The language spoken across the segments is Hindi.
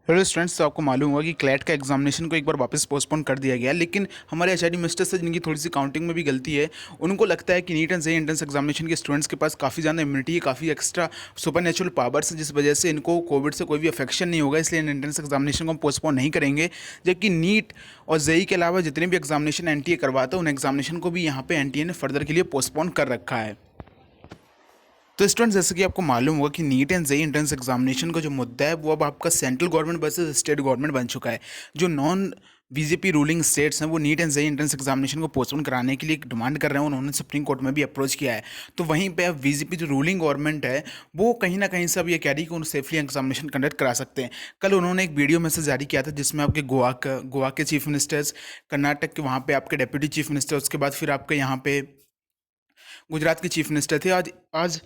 हेलो स्टूडेंट्स, तो आपको मालूम होगा कि क्लैट का एग्जामिनेशन को एक बार वापस पोस्टपोन कर दिया गया। लेकिन हमारे एचआरडी मिस्टर से जिनकी थोड़ी सी काउंटिंग में भी गलती है, उनको लगता है कि neat and JEE entrance examination के स्टूडेंट्स के पास काफ़ी ज़्यादा इम्यूनिटी है, काफ़ी एक्स्ट्रा सुपर नेचुरल पावर्स है, जिस वजह से इनको कोविड से कोई भी अफेक्शन नहीं होगा। इसलिए एंट्रेंस एग्जामिनेशन को हम पोस्टपोन नहीं करेंगे। जबकि नीट और जेईई के अलावा जितने भी एग्जामिनेशन एनटीए करवाता है, उन एग्जामिनेशन को भी यहाँ पे एनटीए ने फर्दर के लिए पोस्टपोन कर रखा है। तो स्टूडेंट्स, जैसे कि आपको मालूम होगा कि neat and JEE entrance examination का जो मुद्दा है वो अब आपका central government versus state government बन चुका है। जो नॉन बीजेपी रूलिंग स्टेट्स हैं वो neat and JEE entrance examination को पोस्टपोन कराने के लिए एक डिमांड कर रहे हैं। उन्होंने सुप्रीम कोर्ट में भी अप्रोच किया है। तो वहीं पे अब बीजेपी जो रूलिंग गवर्नमेंट है वो कहीं ना कहीं से अब ये कह रही है कि उन सेफली एग्जामिनेशन कंडक्ट करा सकते हैं। कल उन्होंने एक वीडियो मैसेज जारी किया था जिसमें आपके गोवा के चीफ मिनिस्टर्स, कर्नाटक के वहाँ पे आपके डेप्यूटी चीफ मिनिस्टर, उसके बाद फिर आपके यहाँ पे गुजरात के चीफ मिनिस्टर थे। आज आज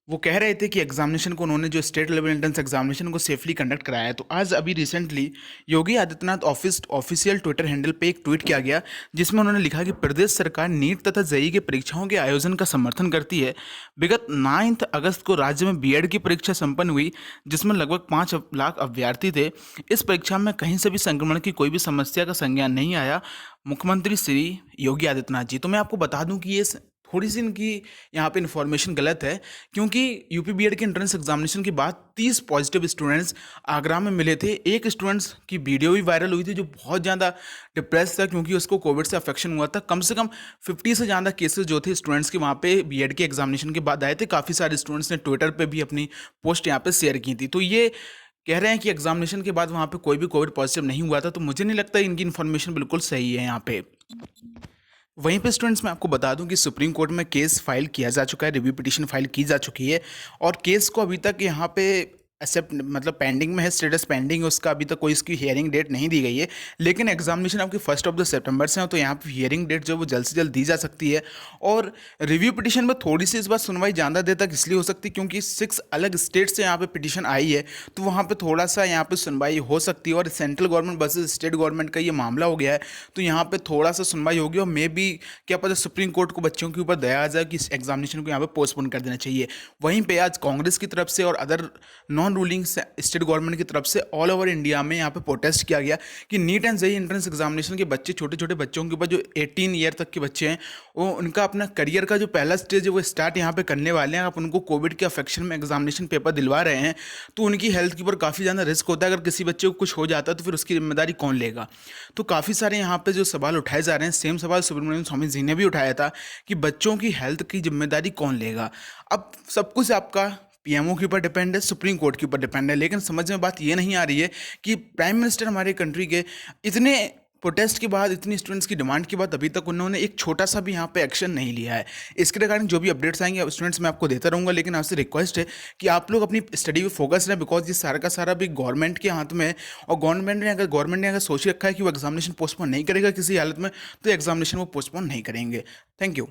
वो कह रहे थे कि एग्जामिनेशन को उन्होंने जो स्टेट लेवल एंट्रेंस एग्जामिनेशन को सेफली कंडक्ट कराया है। तो आज अभी recently Yogi Adityanath official Twitter handle पे एक ट्वीट किया गया जिसमें उन्होंने लिखा कि प्रदेश सरकार नीट तथा जेईई के परीक्षाओं के आयोजन का समर्थन करती है। विगत 9 अगस्त को राज्य में बीएड की परीक्षा संपन्न हुई जिसमें लगभग 5 लाख अभ्यर्थी थे। इस परीक्षा में कहीं से भी संक्रमण की कोई भी समस्या का संज्ञान नहीं आया, मुख्यमंत्री श्री योगी आदित्यनाथ जी। तो मैं आपको बता दूं कि ये थोड़ी सी इनकी यहाँ पे इन्फॉर्मेशन गलत है, क्योंकि यूपी बीएड के एंट्रेंस एग्जामिनेशन के बाद 30 पॉजिटिव स्टूडेंट्स आगरा में मिले थे। एक स्टूडेंट्स की वीडियो भी वायरल हुई थी जो बहुत ज़्यादा डिप्रेस था क्योंकि उसको कोविड से अफेक्शन हुआ था। कम से कम 50 से ज़्यादा केसेस जो थे स्टूडेंट्स के वहाँ पे बीएड के एग्जामिनेशन के बाद आए थे। काफ़ी सारे स्टूडेंट्स ने ट्विटर पर भी अपनी पोस्ट यहाँ पे शेयर की थी। तो ये कह रहे हैं कि एग्जामिनेशन के बाद वहाँ पे कोई भी कोविड पॉजिटिव नहीं हुआ था। तो मुझे नहीं लगता इनकी इन्फॉर्मेशन बिल्कुल सही है यहाँ पे। वहीं पे स्टूडेंट्स, मैं आपको बता दूं कि सुप्रीम कोर्ट में केस फाइल किया जा चुका है, रिव्यू पिटीशन फाइल की जा चुकी है और केस को अभी तक यहाँ पे एक्सेप्ट मतलब पेंडिंग में है, स्टेटस पेंडिंग है उसका। अभी तक कोई इसकी हियरिंग डेट नहीं दी गई है। लेकिन एग्जामिनेशन आपकी 1 सितंबर से है, तो यहाँ पे हियरिंग डेट जो वो जल्द से जल्द दी जा सकती है। और रिव्यू पिटीशन में थोड़ी सी इस बार सुनवाई ज़्यादा देर तक इसलिए हो सकती है क्योंकि 6 अलग स्टेट से यहाँ पे पिटीशन आई है, तो वहाँ पे थोड़ा सा यहाँ पे सुनवाई हो सकती है। और central government versus state government का ये मामला हो गया है, तो यहाँ पे थोड़ा सा सुनवाई होगी और मे बी क्या पता सुप्रीम कोर्ट को बच्चों के ऊपर दया आ जाए कि इस एग्जामिनेशन को यहाँ पे पोस्टपोन कर देना चाहिए। वहीं पे आज कांग्रेस की तरफ से और other non ruling state government की तरफ से ऑल ओवर इंडिया में यहाँ पे प्रोटेस्ट किया गया कि neat and JEE entrance examination के बच्चे, छोटे छोटे बच्चों के ऊपर जो 18 ईयर तक के बच्चे हैं, वो उनका अपना करियर का जो पहला स्टेज है वो स्टार्ट यहाँ पे करने वाले हैं। आप उनको कोविड के अफेक्शन में एग्जामिनेशन पेपर दिलवा रहे हैं तो उनकी हेल्थ के ऊपर काफ़ी ज़्यादा रिस्क होता है। अगर किसी बच्चे को कुछ हो जाता है तो फिर उसकी जिम्मेदारी कौन लेगा। तो काफ़ी सारे यहाँ पे जो सवाल उठाए जा रहे हैं, सेम सवाल सुब्रमण्यम स्वामी जी ने भी उठाया था कि बच्चों की हेल्थ की जिम्मेदारी कौन लेगा। अब सब कुछ आपका पीएमओ के ऊपर डिपेंड है, सुप्रीम कोर्ट के ऊपर डिपेंड है। लेकिन समझ में बात ये नहीं आ रही है कि प्राइम मिनिस्टर हमारे कंट्री के इतने प्रोटेस्ट के बाद, इतनी स्टूडेंट्स की डिमांड के बाद अभी तक उन्होंने एक छोटा सा भी यहाँ पे एक्शन नहीं लिया है। इसके रिगार्डिंग जो भी अपडेट्स आएंगे स्टूडेंट्स मैं आपको देता रहूँगा। लेकिन आपसे रिक्वेस्ट है कि आप लोग अपनी स्टडी पे फोकस रहें, बिकॉज ये सारा का सारा भी गवर्नमेंट के हाथ में है। और गवर्नमेंट ने अगर सोच रखा है कि वो एग्जामिनेशन पोस्टपोन नहीं करेगा किसी हालत में, तो एग्जामिनेशन वो पोस्टपोन नहीं करेंगे। Thank you.